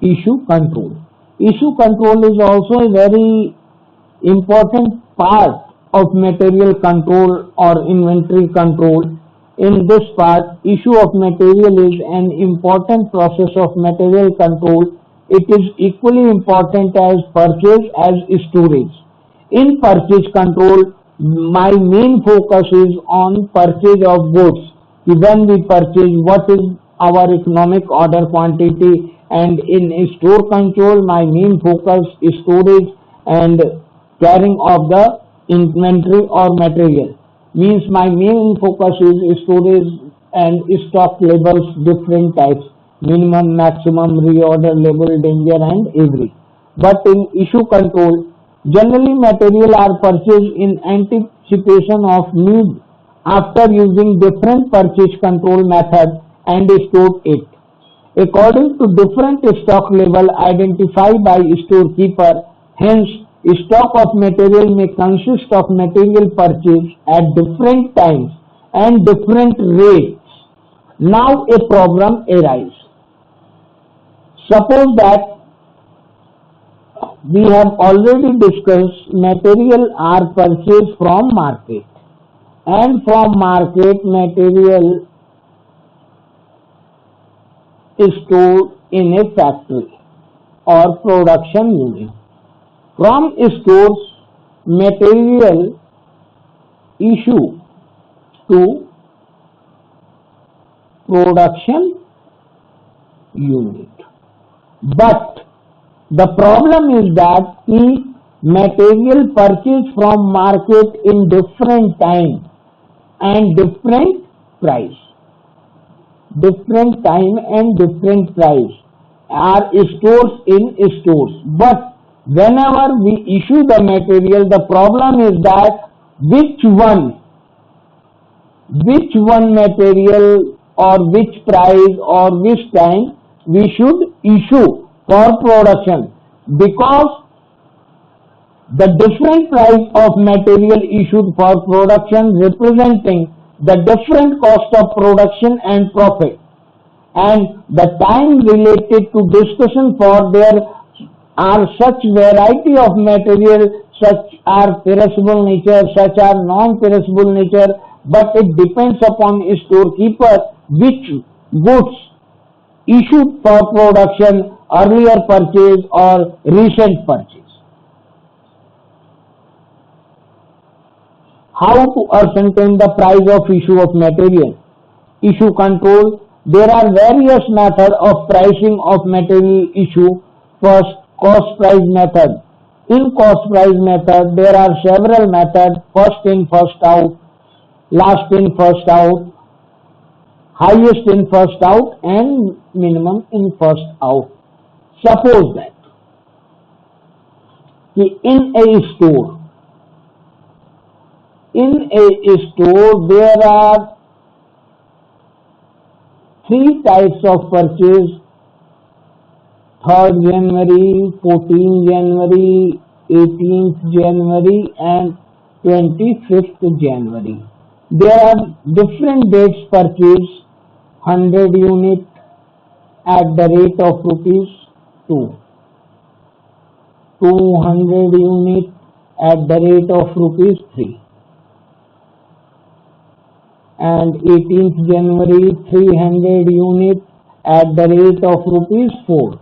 issue control. Issue control is also a very important part of material control or inventory control. In this part, issue of material is an important process of material control. It is equally important as purchase as storage. In purchase control, my main focus is on purchase of goods. When we purchase, what is our economic order quantity, and in store control, my main focus is storage and carrying of the inventory or material. Means my main focus is storage and stock labels, different types, minimum, maximum, reorder label, danger and every. But in issue control, generally material are purchased in anticipation of need after using different purchase control methods and stored it. According to different stock level identified by storekeeper, hence stock of material may consist of material purchased at different times and different rates. Now a problem arises. Suppose that we have already discussed material are purchased from market, and from market material is stored in a factory or production unit. From stores, material issue to production unit. But the problem is that the material purchased from market in different time and different price. Different time and different price are stores in stores. But whenever we issue the material, the problem is that which one material or which price or which time we should issue for production, because the different price of material issued for production representing the different cost of production and profit, and the time related to discussion for there are such variety of material, such are perishable nature, such are non-perishable nature, but it depends upon a storekeeper which goods issued for production, earlier purchase or recent purchase. How to ascertain the price of issue of material? Issue control. There are various methods of pricing of material issue. First, cost price method. In cost price method, there are several methods: first in, first out, last in, first out, highest in, first out, and minimum in, first out. Suppose that in a store there are three types of purchase: 3rd January, 14th January, 18th January and 25th January. There are different dates purchase: 100 unit at the rate of ₹2, 200 unit at the rate of ₹3, and 18th January 300 unit at the rate of ₹4,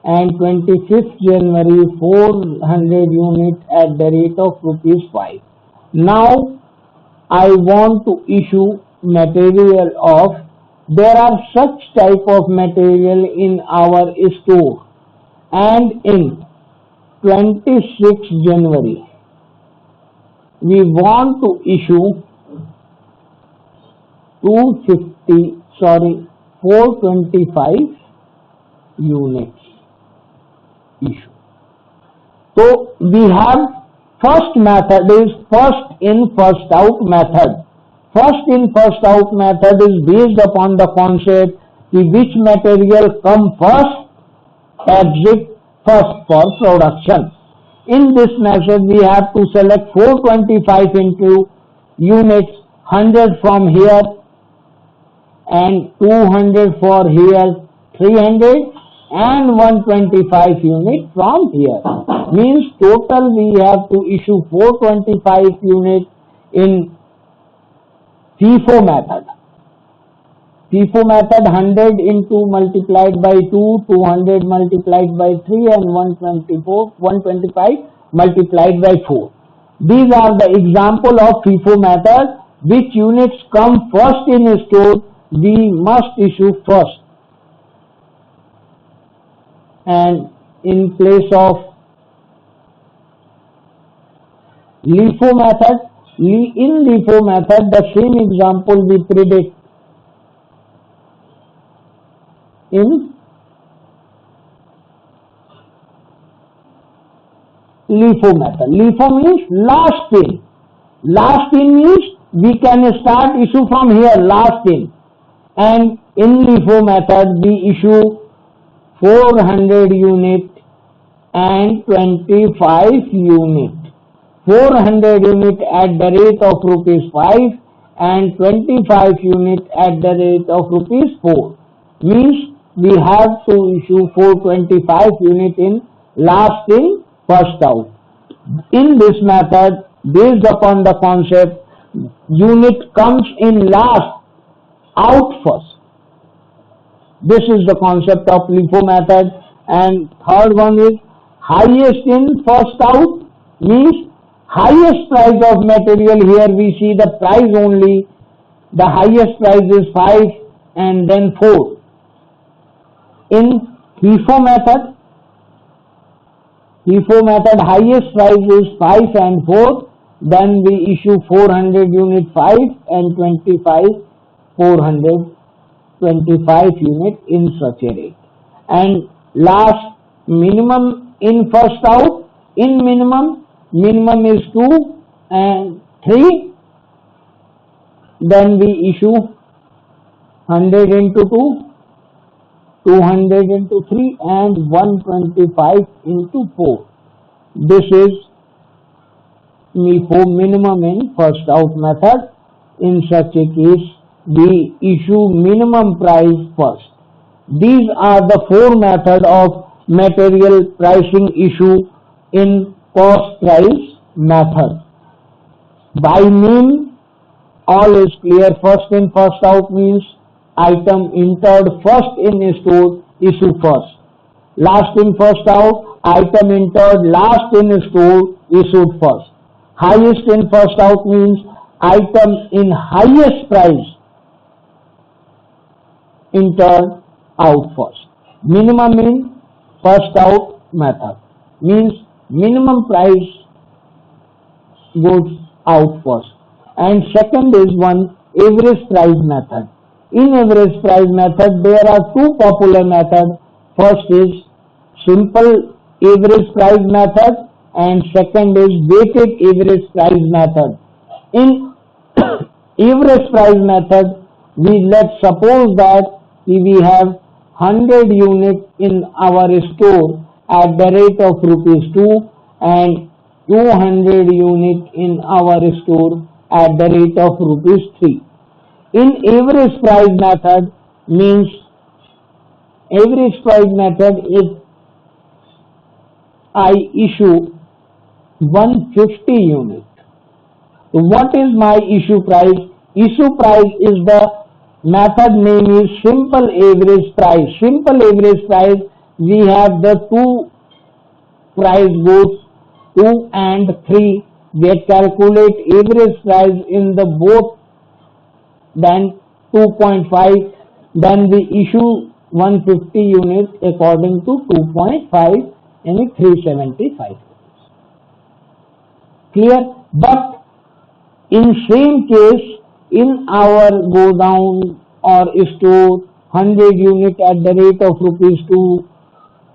and 25th January 400 unit at the rate of ₹5. Now I want to issue material of, there are such type of material in our store, and in 26th January we want to issue 425 units issue. So we have first method is first in first out method. First in first out method is based upon the concept which material come first, exit first for production. In this method we have to select 425 into units, 100 from here and 200 for here, 300 and 125 unit from here. Means total we have to issue 425 units in FIFO method. FIFO method 100 into multiplied by 2, 200 multiplied by 3 and 125 multiplied by 4. These are the example of FIFO method. Which units come first in a store, we must issue first. And in place of LIFO method, in LIFO method the same example we predict in LIFO method. LIFO means last in. Last in means we can start issue from here, last in. And in LIFO method we issue 400 unit and 25 unit. 400 unit at the rate of rupees 5 and 25 unit at the rate of rupees 4. Means we have to issue 425 unit in last in, first out. In this method, based upon the concept, unit comes in last, out first. This is the concept of LIFO method. And third one is highest in, first out, means highest price of material. Here we see the price only. The highest price is 5 and then 4. In FIFO method, highest price is 5 and 4. Then we issue 400 unit 5 and 25 425 unit in such a rate. And last, minimum in, first out. In minimum is 2 and 3. Then we issue 100 into 2, 200 into 3 and 125 into 4. This is LIFO minimum in, first out method. In such a case, we issue minimum price first. These are the four methods of material pricing issue in cost price method. By mean, all is clear. First in, first out means item entered first in a store, issue first. Last in, first out, item entered last in a store, issued first. Highest in, first out means item in highest price entered out first. Minimum in, first out method means minimum price goes out first. And second is one average price method. In average price method, there are two popular methods. First is simple average price method and second is weighted average price method. In average price method, let's suppose that we have 100 units in our store at the rate of rupees 2 and 200 units in our store at the rate of rupees 3. In average price method means, average price method is I issue 150 units. So what is my issue price? Issue price is the method name is simple average price. Simple average price, we have the two price goes 2 and 3. We calculate average price in the both, then 2.5, then we issue 150 units according to 2.5 and 375. Clear? But in same case, in our go down or store, 100 unit at the rate of rupees 2,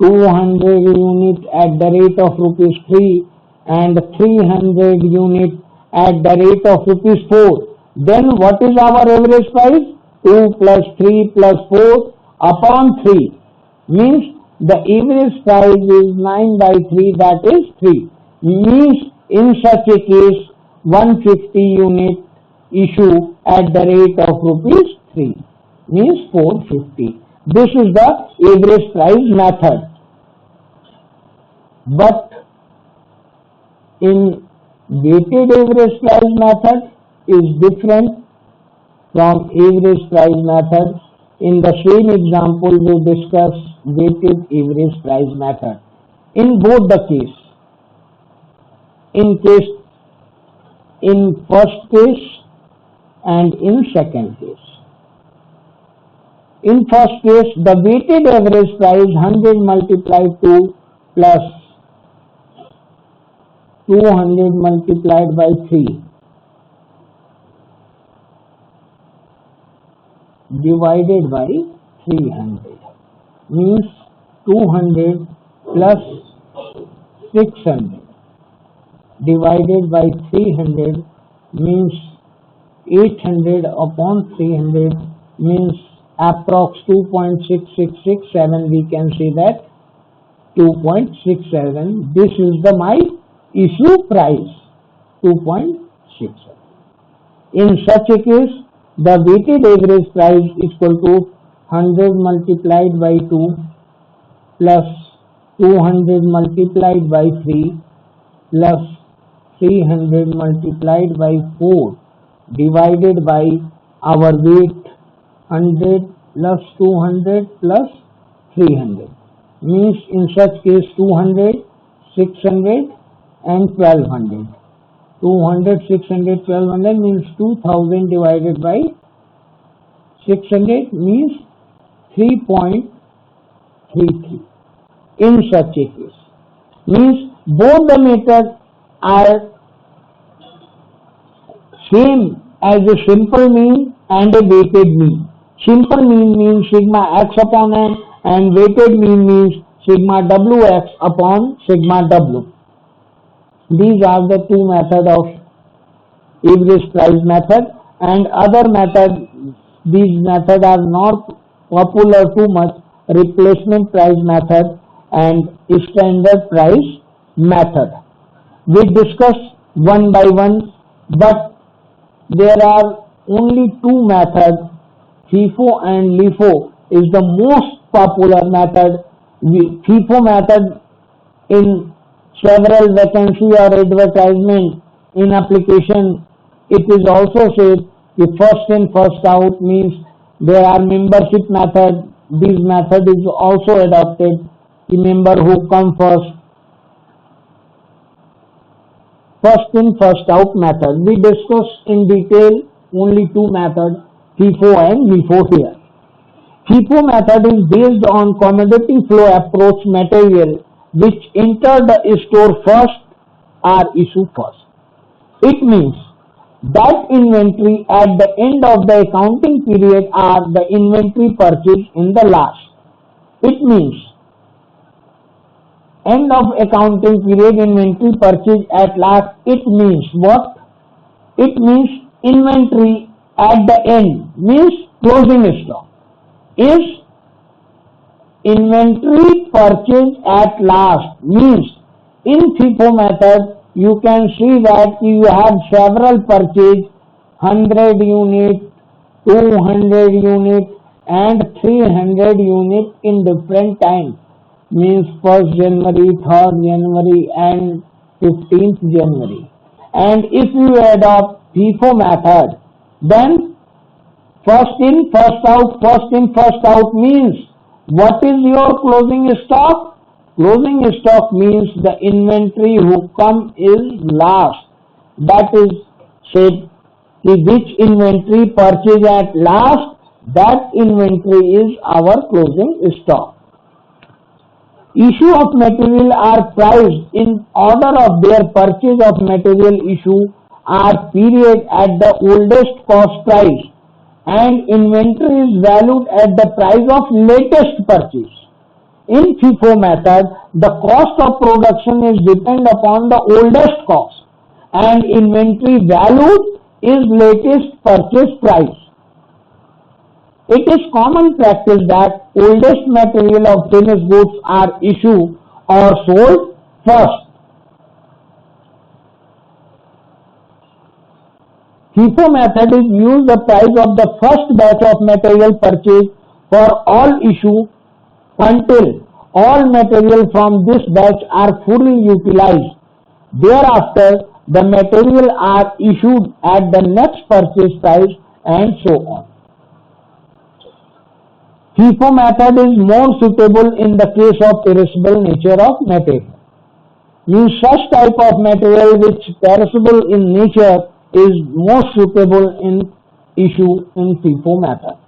200 unit at the rate of rupees 3 and 300 unit at the rate of rupees 4. Then what is our average price? 2 plus 3 plus 4 upon 3. Means the average price is 9 by 3, that is 3. Means in such a case, 150 unit issue at the rate of rupees 3 means 450. This is the average price method. But in weighted average price method is different from average price method. In the same example, we discuss weighted average price method. In both the case, in first case and in second case. In first case, the weighted average price 100 multiplied 2 plus 200 multiplied by 3 divided by 300 means 200 plus 600 divided by 300 means 800 upon 300 means approx 2.6667. We can say that 2.67. This is the my issue price 2.67. In such a case, the weighted average price equal to 100 multiplied by 2 plus 200 multiplied by 3 plus 300 multiplied by 4 divided by our weight 100 plus 200 plus 300 means in such case 200, 600 and 1200. 200, 600, 1200 means 2000 divided by 600 means 3.33. In such a case, means both the methods are same as a simple mean and a weighted mean. Simple mean means sigma x upon n and weighted mean means sigma wx upon sigma w. These are the two methods of average price method, and other method, these methods are not popular too much, replacement price method and standard price method. We discuss one by one, but there are only two methods. FIFO and LIFO is the most popular method. FIFO method in several vacancy or advertisement in application, it is also said the first in first out means there are membership method. This method is also adopted. The member who come first in first out method. We discuss in detail only two methods, FIFO and LIFO here. FIFO method is based on commodity flow approach. Material which enter the store first are issued first. It means that inventory at the end of the accounting period are the inventory purchased in the last. It means end of accounting period inventory purchased at last. It means what? It means inventory at the end means closing stock is inventory purchase at last means in FIFO method you can see that you have several purchase 100 unit, 200 unit and 300 unit in different times means 1st January, 3rd January and 15th January. And if you adopt FIFO method, then first in first out means what is your closing stock? Closing stock means the inventory who come is last. That is said, which inventory purchase at last, that inventory is our closing stock. Issue of material are priced in order of their purchase of material issue are period at the oldest cost price, and inventory is valued at the price of latest purchase. In FIFO method, the cost of production is depend upon the oldest cost and inventory valued is latest purchase price. It is common practice that oldest material of finished goods are issued or sold first. FIFO method is used the price of the first batch of material purchase for all issue until all material from this batch are fully utilized. Thereafter, the material are issued at the next purchase price and so on. FIFO method is more suitable in the case of perishable nature of material. Means such type of material which perishable in nature is most suitable in issue in FIFO method.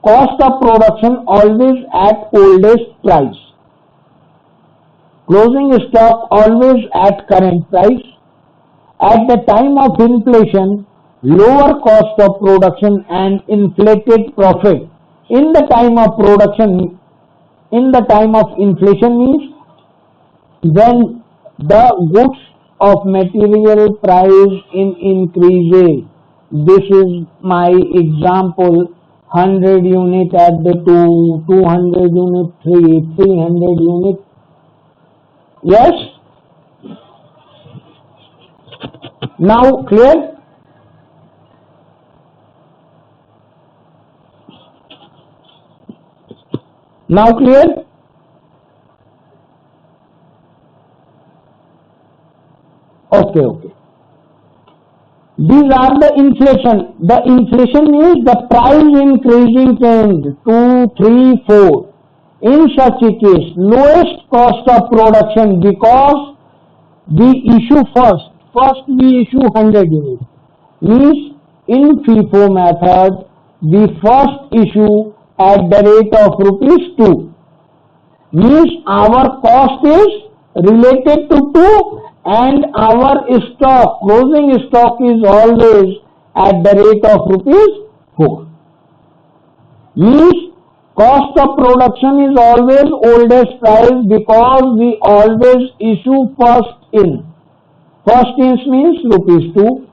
Cost of production always at oldest price. Closing stock always at current price. At the time of inflation, lower cost of production and inflated profit. In the time of production, in the time of inflation means when the goods of material price increases. This is my example. 100 unit at the 200 unit 300 unit. Yes? Now clear? Now clear? Okay. These are the inflation. The inflation means the price increasing trend 2, 3, 4. In such a case, lowest cost of production because we issue first. First we issue 100 units. Means in FIFO method, we first issue at the rate of rupees 2. Means our cost is related to 2 and our stock, closing stock is always at the rate of rupees 4. Means cost of production is always oldest price because we always issue first in. First in means rupees 2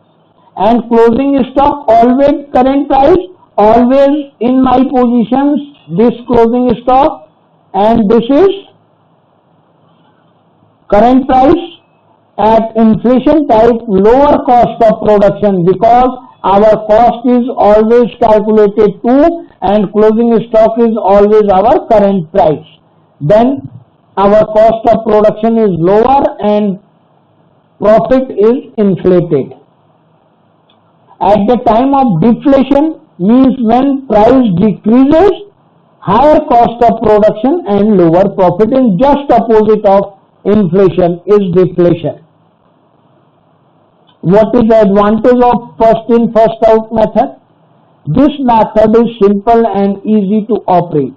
and closing stock always current price, always in my positions this closing stock and this is current price. At inflation type, lower cost of production because our cost is always calculated 2 and closing stock is always our current price. Then our cost of production is lower and profit is inflated. At the time of deflation means when price decreases, higher cost of production and lower profit is just opposite of inflation is deflation. What is the advantage of first in first out method? This method is simple and easy to operate.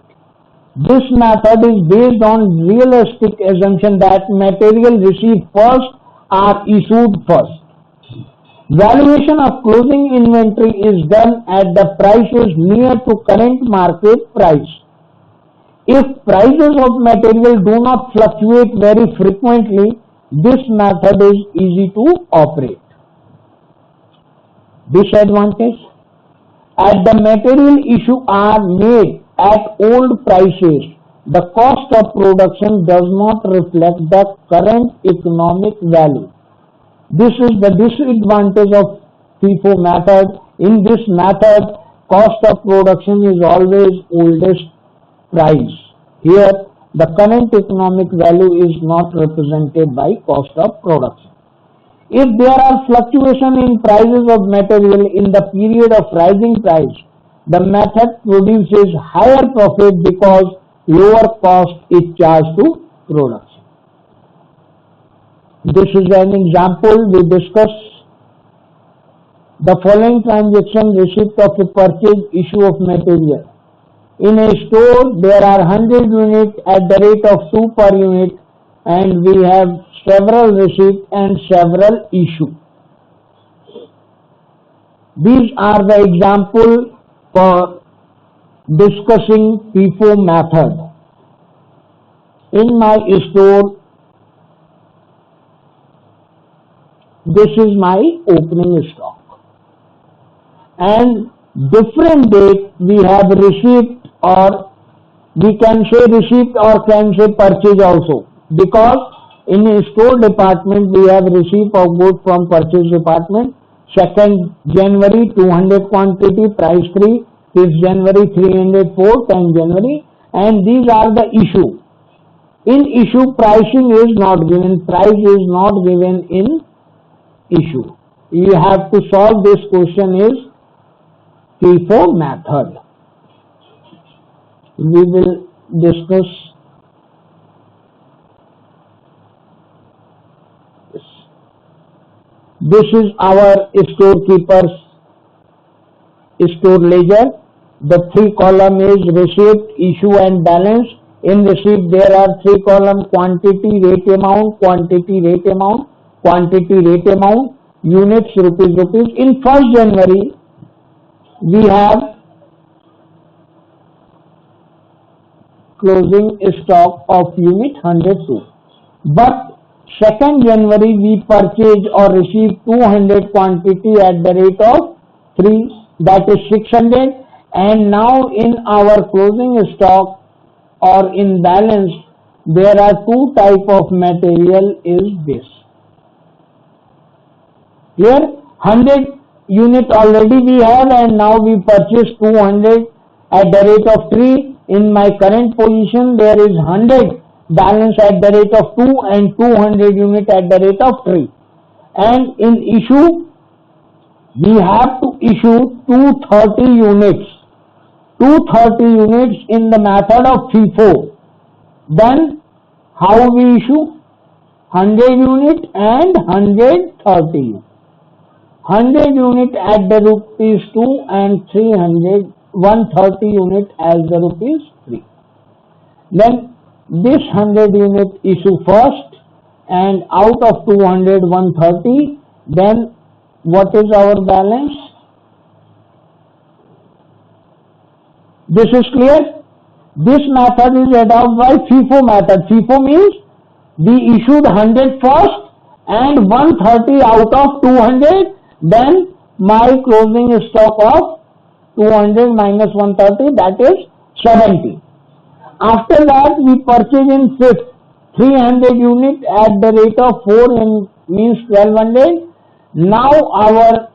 This method is based on realistic assumption that material received first are issued first. Valuation of closing inventory is done at the prices near to current market price. If prices of material do not fluctuate very frequently, this method is easy to operate. Disadvantage: as the material issue are made at old prices, the cost of production does not reflect the current economic value. This is the disadvantage of FIFO method. In this method, cost of production is always oldest price. Here, the current economic value is not represented by cost of production. If there are fluctuation in prices of material in the period of rising price, the method produces higher profit because lower cost is charged to production. This is an example we discuss. The following transaction: receipt of a purchase, issue of material. In a store, there are 100 units at the rate of 2 per unit, and we have several receipts and several issues. These are the examples for discussing FIFO method. In my store, this is my opening stock. And different date we have receipt, or we can say receipt or can say purchase also, because in a store department we have receipt of goods from purchase department. 2nd January 200 quantity, price 3. 5th January 304, 10th January, and these are the issue. In issue, pricing is not given, price is not given in issue. You have to solve this question is FIFO method. We will discuss this. This is our storekeeper's store ledger. The 3 column is receipt, issue and balance. In receipt there are 3 column: quantity, rate amount, quantity, rate amount, quantity, rate amount, units, rupees. In 1st January we have closing stock of unit 102. But 2nd January we purchase or receive 200 quantity at the rate of 3, that is 600, and now in our closing stock or in balance there are 2 type of material is this. Here 100 unit already we have, and now we purchase 200 at the rate of 3. In my current position there is 100 balance at the rate of 2 and 200 unit at the rate of 3. And in issue we have to issue 230 units. 230 units in the method of FIFO. Then how we issue? 100 unit and 130. 100 unit at the rupees 2 and 130 unit as the rupees 3. Then this 100 unit issue first, and out of 200, 130. Then what is our balance? This is clear? This method is adopted by FIFO method. FIFO means we issued 100 first and 130 out of 200. Then my closing stock of 200 minus 130, that is 70. After that we purchase in 5th 300 unit at the rate of 4 in means 1200. Now our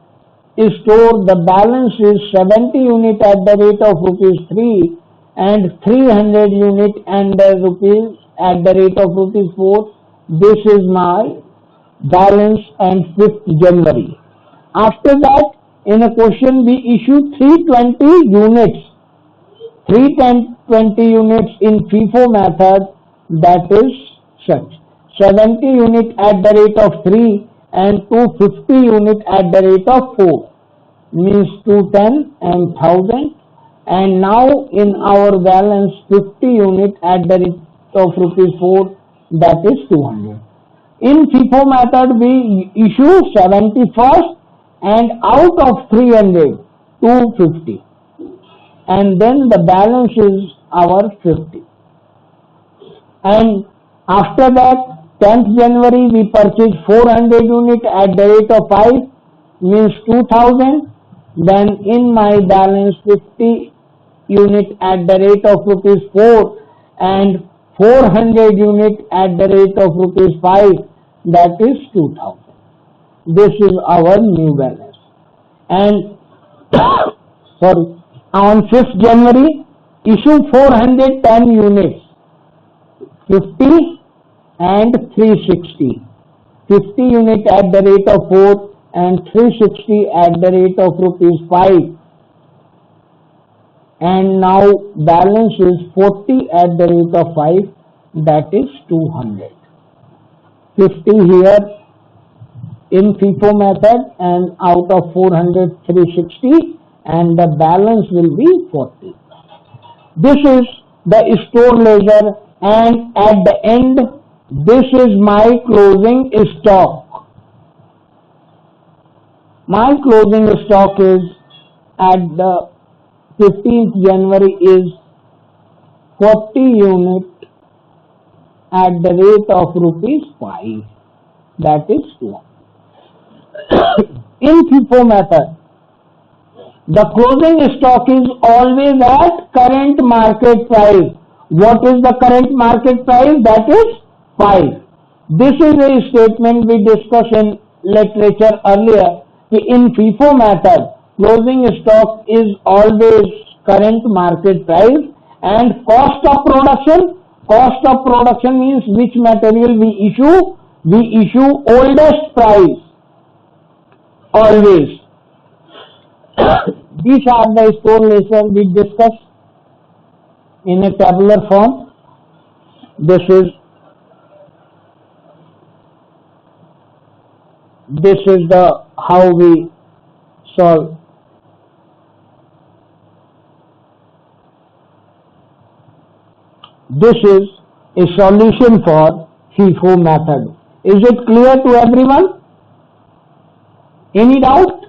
store, the balance is 70 unit at the rate of rupees 3 and 300 unit and rupees at the rate of rupees 4. This is my balance and 5th January. After that, in a question we issue 320 units. 320 units in FIFO method, that is such. 70 unit at the rate of 3 and 250 unit at the rate of 4 means 210 and 1000. And now in our balance 50 unit at the rate of rupees 4, that is 200. In FIFO method we issue 70 first and out of 300 250, and then the balance is our 50. And after that 10th January we purchase 400 unit at the rate of 5 means 2000. Then in my balance 50 unit at the rate of rupees 4 and 400 unit at the rate of rupees 5, that is 2000. This is our new balance. And on 5th January issue 410 units, 50 and 360. 50 unit at the rate of 4 and 360 at the rate of rupees 5. And now balance is 40 at the rate of 5, that is 200. 50 here in FIFO method, and out of 400 360, and the balance will be 40. This is the store ledger, and at the end this is my closing stock. My closing stock is at the 15th January is 40 unit at the rate of rupees 5, that is 200. In FIFO method, the closing stock is always at current market price. What is the current market price? That is 5. This is a statement we discussed in literature earlier. In FIFO method, closing stock is always current market price, and cost of production. Cost of production means which material we issue. We issue oldest price always. These are the store ledger we discussed in a tabular form. This is the how we solve. This is a solution for FIFO method. Is it clear to everyone? Any doubt?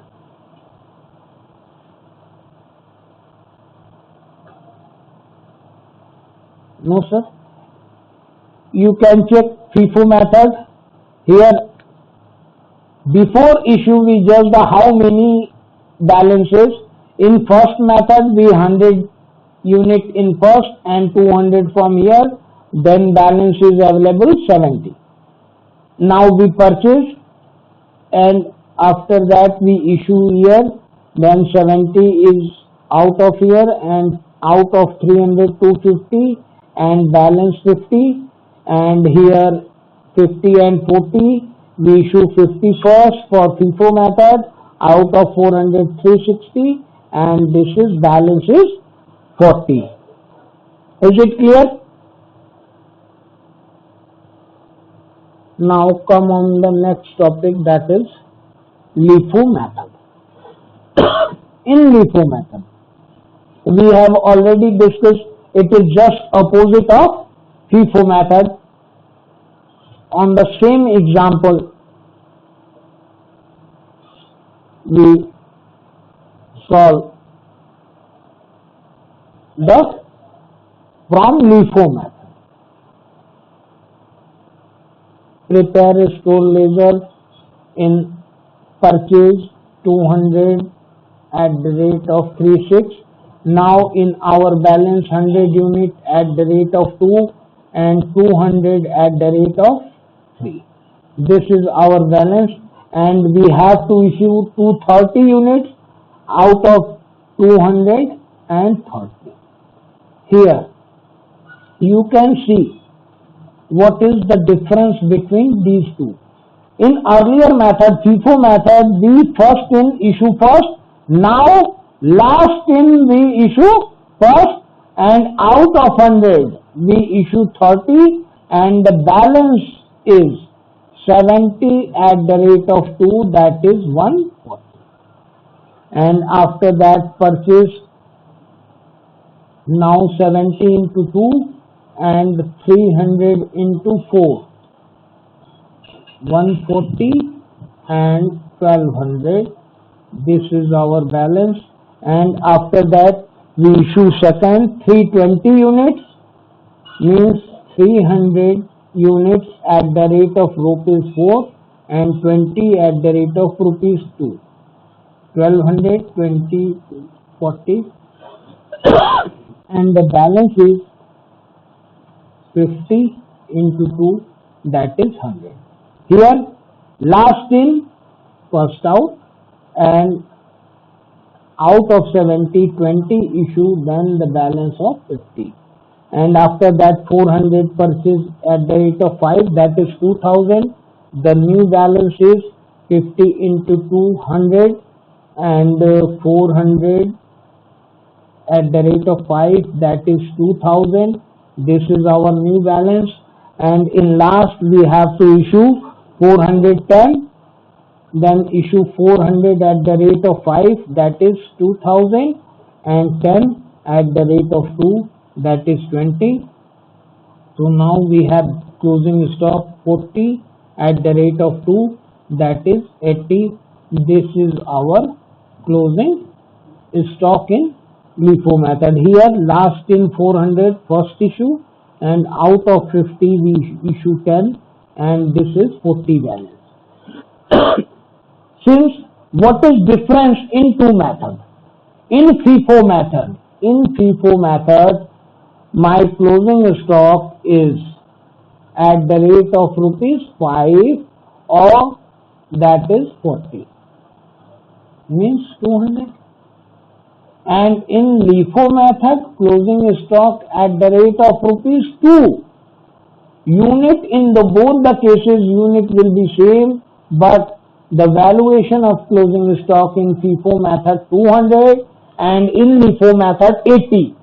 No, sir. You can check FIFO method. Here, before issue, we judge the how many balances. In first method, we 100 unit in first and 200 from here. Then balance is available 70. Now we purchase, and after that we issue here. Then 70 is out of here, and out of 300 250, and balance 50, and here 50 and 40 we issue 50 first for FIFO method, out of 400 360, and this is balance is 40. Is it clear? Now come on the next topic, that is LIFO method. In LIFO method, we have already discussed, it is just opposite of FIFO method. On the same example, we solve the from LIFO method. Prepare a store ledger in purchase 200 at the rate of 36. Now in our balance 100 unit at the rate of 2 and 200 at the rate of 3. This is our balance, and we have to issue 230 units out of 230. Here you can see what is the difference between these two. In earlier method, FIFO method, we first in issue first. Now last in we issue first, and out of 100 we issue 30, and the balance is 70 at the rate of 2, that is 140. And after that purchase, now 70 into 2 and 300 into 4, 140 and 1200. This is our balance, and after that we issue second 320 units, means 300 units at the rate of rupees 4 and 20 at the rate of rupees 2. 1200, 20, 40 and the balance is 50 into 2, that is 100. Here last in, first out, and out of 70, 20 issue, then the balance of 50. And after that 400 purchase at the rate of 5, that is 2000. The new balance is 50 into 200 and 400 at the rate of 5, that is 2000. This is our new balance, and in last we have to issue 410, then issue 400 at the rate of 5, that is 2000, and 10 at the rate of 2, that is 20. So now we have closing stock 40 at the rate of 2, that is 80. This is our closing stock in LIFO method. Here last in 400 first issue, and out of 50 we issue 10, and this is 40 balance. Since what is difference in two methods? In FIFO method, my closing stock is at the rate of rupees 5, or that is 40, means 200, and in LIFO method closing stock at the rate of rupees 2. Unit in the both the cases unit will be same, but the valuation of closing stock in FIFO method 200 and in LIFO method 80.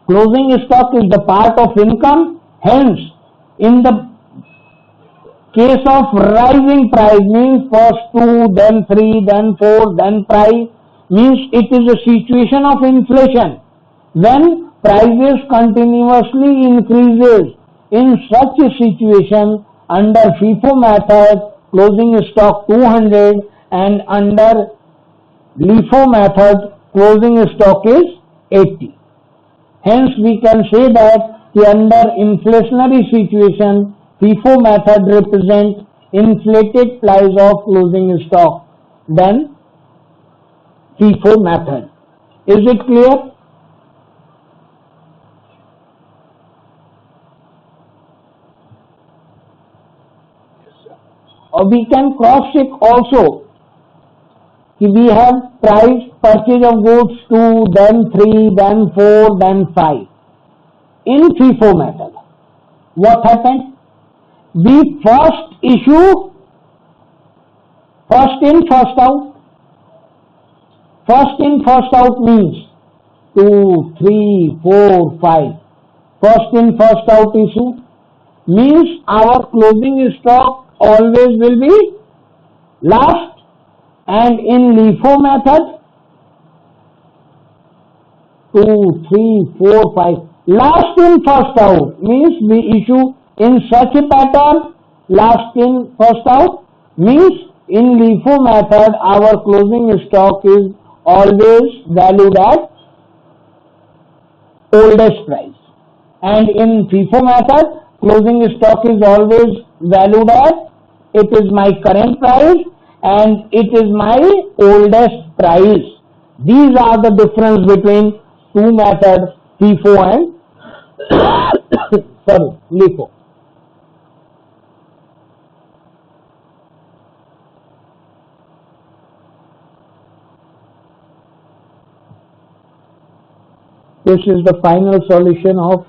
Closing stock is the part of income, hence in the case of rising price means first 2, then 3, then 4, then price means it is a situation of inflation. When prices continuously increases, in such a situation under FIFO method closing stock 200 and under LIFO method closing stock is 80. Hence we can say that under inflationary situation FIFO method represents inflated price of closing stock than FIFO method. Is it clear? Or we can cross check also. We have price purchase of goods 2, then 3, then 4, then 5. In FIFO method, what happened? We first issue first in, first out. First in, first out means 2, 3, 4, 5. First in, first out issue means our closing stock always will be last, and in LIFO method 2, 3, 4, 5. Last in, first out means we issue in such a pattern. Last in, first out means in LIFO method our closing stock is always valued at oldest price, and in FIFO method closing stock is always valued at it is my current price and it is my oldest price. These are the difference between two methods, FIFO and LIFO. This is the final solution of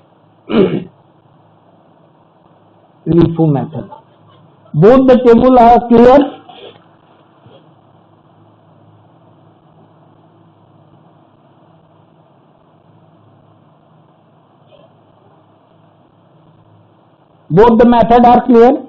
LIFO method. Both the tables are clear. Both the methods are clear.